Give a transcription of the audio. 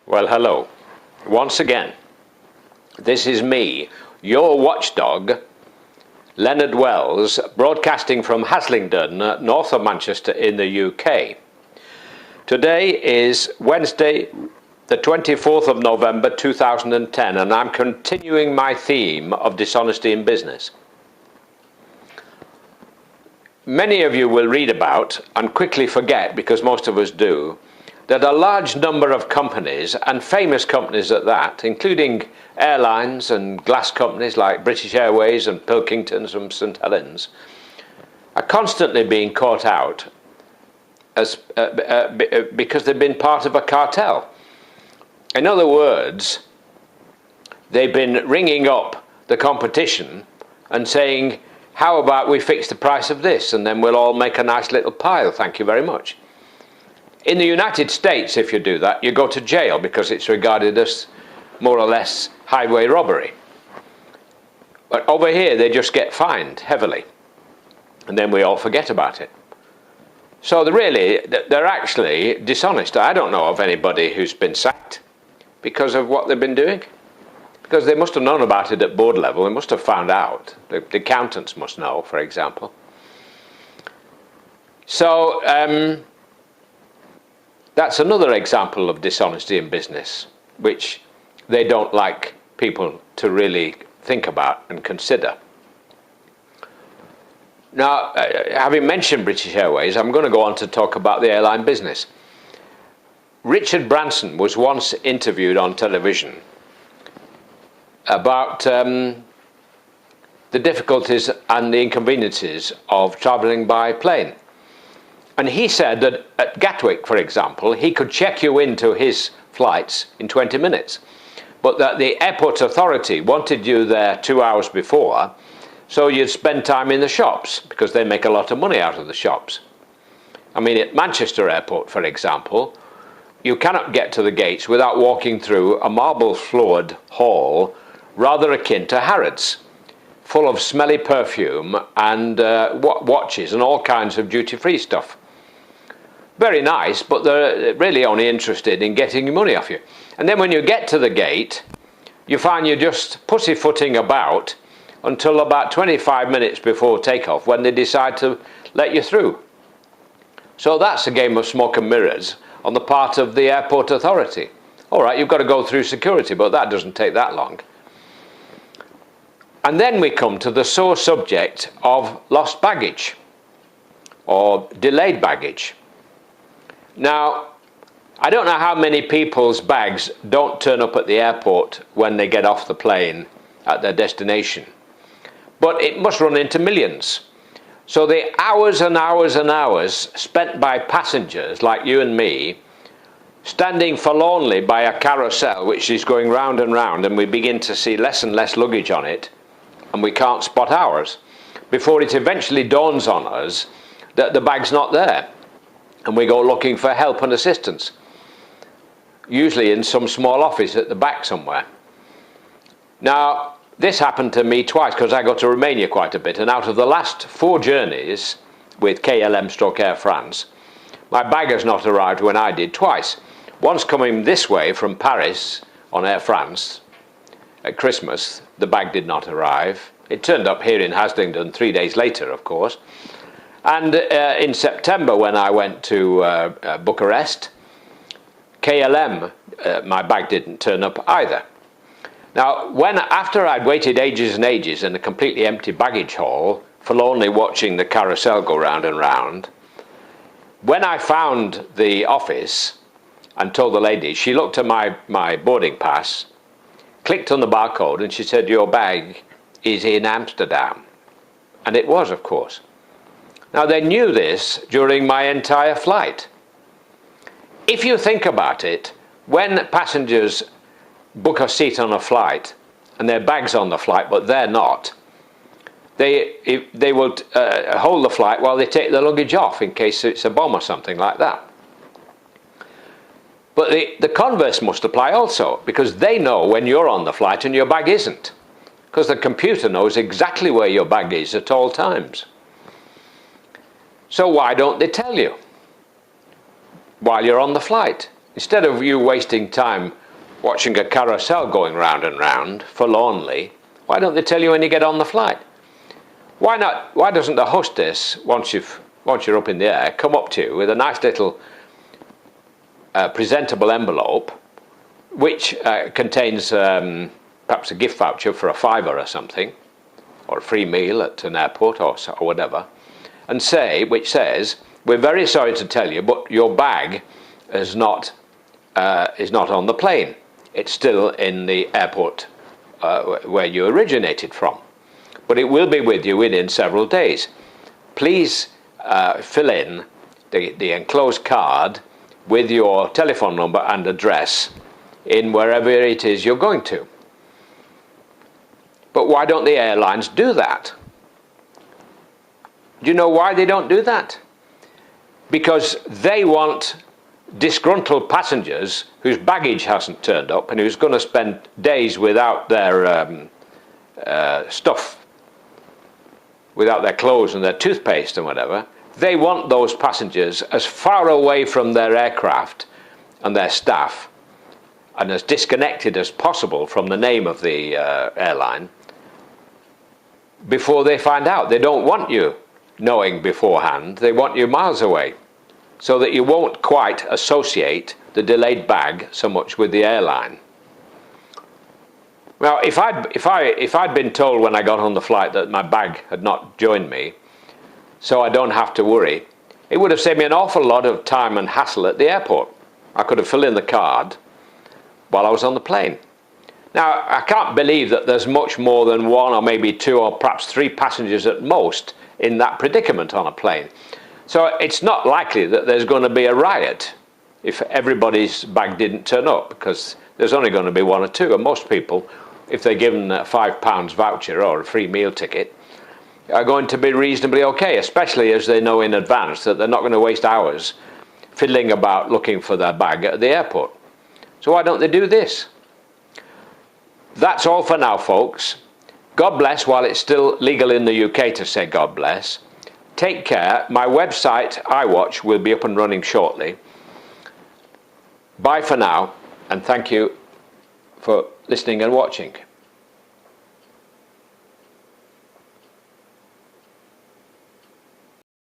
Well, hello. Once again, this is me, your watchdog, Leonard Wells, broadcasting from Haslingden, north of Manchester in the UK. Today is Wednesday, the 24th of November 2010, and I'm continuing my theme of dishonesty in business. Many of you will read about, and quickly forget, because most of us do, that a large number of companies, and famous companies at that, including airlines and glass companies like British Airways and Pilkingtons and St Helens, are constantly being caught out as, because they've been part of a cartel. In other words, they've been ringing up the competition and saying, how about we fix the price of this and then we'll all make a nice little pile, thank you very much. In the United States, if you do that, you go to jail because it's regarded as more or less highway robbery. But over here, they just get fined heavily, and then we all forget about it. So they're actually dishonest. I don't know of anybody who's been sacked because of what they've been doing, because they must have known about it at board level. They must have found out. The accountants must know, for example. So that's another example of dishonesty in business, which they don't like people to really think about and consider. Now, having mentioned British Airways, I'm going to go on to talk about the airline business. Richard Branson was once interviewed on television about the difficulties and the inconveniences of travelling by plane. And he said that at Gatwick, for example, he could check you into his flights in 20 minutes, but that the airport authority wanted you there 2 hours before, so you'd spend time in the shops, because they make a lot of money out of the shops. I mean, at Manchester Airport, for example, you cannot get to the gates without walking through a marble-floored hall, rather akin to Harrods, full of smelly perfume and watches and all kinds of duty-free stuff. Very nice, but they're really only interested in getting money off you. And then when you get to the gate, you find you're just pussyfooting about until about 25 minutes before takeoff, when they decide to let you through. So that's a game of smoke and mirrors on the part of the airport authority. All right, you've got to go through security, but that doesn't take that long. And then we come to the sore subject of lost baggage or delayed baggage. Now, I don't know how many people's bags don't turn up at the airport when they get off the plane at their destination, but it must run into millions. So the hours and hours and hours spent by passengers like you and me, standing forlornly by a carousel which is going round and round, and we begin to see less and less luggage on it, and we can't spot ours, before it eventually dawns on us that the bag's not there. And we go looking for help and assistance, usually in some small office at the back somewhere. Now, this happened to me twice, because I go to Romania quite a bit, and out of the last 4 journeys with KLM/Air France, my bag has not arrived when I did twice. Once coming this way from Paris on Air France at Christmas, the bag did not arrive. It turned up here in Haslingden 3 days later, of course. And in September, when I went to Bucharest, KLM, my bag didn't turn up either. Now, after I'd waited ages and ages in a completely empty baggage hall, forlornly watching the carousel go round and round, when I found the office and told the lady, she looked at my boarding pass, clicked on the barcode, and she said, "Your bag is in Amsterdam." And it was, of course. Now, they knew this during my entire flight. If you think about it, when passengers book a seat on a flight and their bag's on the flight but they're not, they will hold the flight while they take the luggage off in case it's a bomb or something like that. But the converse must apply also, because they know when you're on the flight and your bag isn't, because the computer knows exactly where your bag is at all times. So why don't they tell you while you're on the flight? Instead of you wasting time watching a carousel going round and round forlornly, why don't they tell you when you get on the flight? Why not? Why doesn't the hostess, once you're up in the air, come up to you with a nice little presentable envelope, which contains perhaps a gift voucher for a £5 or something, or a free meal at an airport or whatever, and which says, "We're very sorry to tell you, but your bag is not on the plane. It's still in the airport where you originated from, but it will be with you within several days. Please fill in the enclosed card with your telephone number and address in wherever it is you're going to." But why don't the airlines do that? Do you know why they don't do that? Because they want disgruntled passengers whose baggage hasn't turned up and who's going to spend days without their stuff, without their clothes and their toothpaste and whatever. They want those passengers as far away from their aircraft and their staff and as disconnected as possible from the name of the airline before they find out. They don't want you knowing beforehand. They want you miles away, so that you won't quite associate the delayed bag so much with the airline. Now, if I'd been told when I got on the flight that my bag had not joined me, so I don't have to worry, it would have saved me an awful lot of time and hassle at the airport. I could have filled in the card while I was on the plane. Now, I can't believe that there's much more than one or maybe two or perhaps three passengers at most in that predicament on a plane. So it's not likely that there's going to be a riot if everybody's bag didn't turn up, because there's only going to be one or two, and most people, if they're given a £5 voucher or a free meal ticket, are going to be reasonably okay, especially as they know in advance that they're not going to waste hours fiddling about looking for their bag at the airport. So why don't they do this? That's all for now, folks. God bless while it's still legal in the UK to say God bless. Take care. My website, iWatch, will be up and running shortly. Bye for now, and thank you for listening and watching.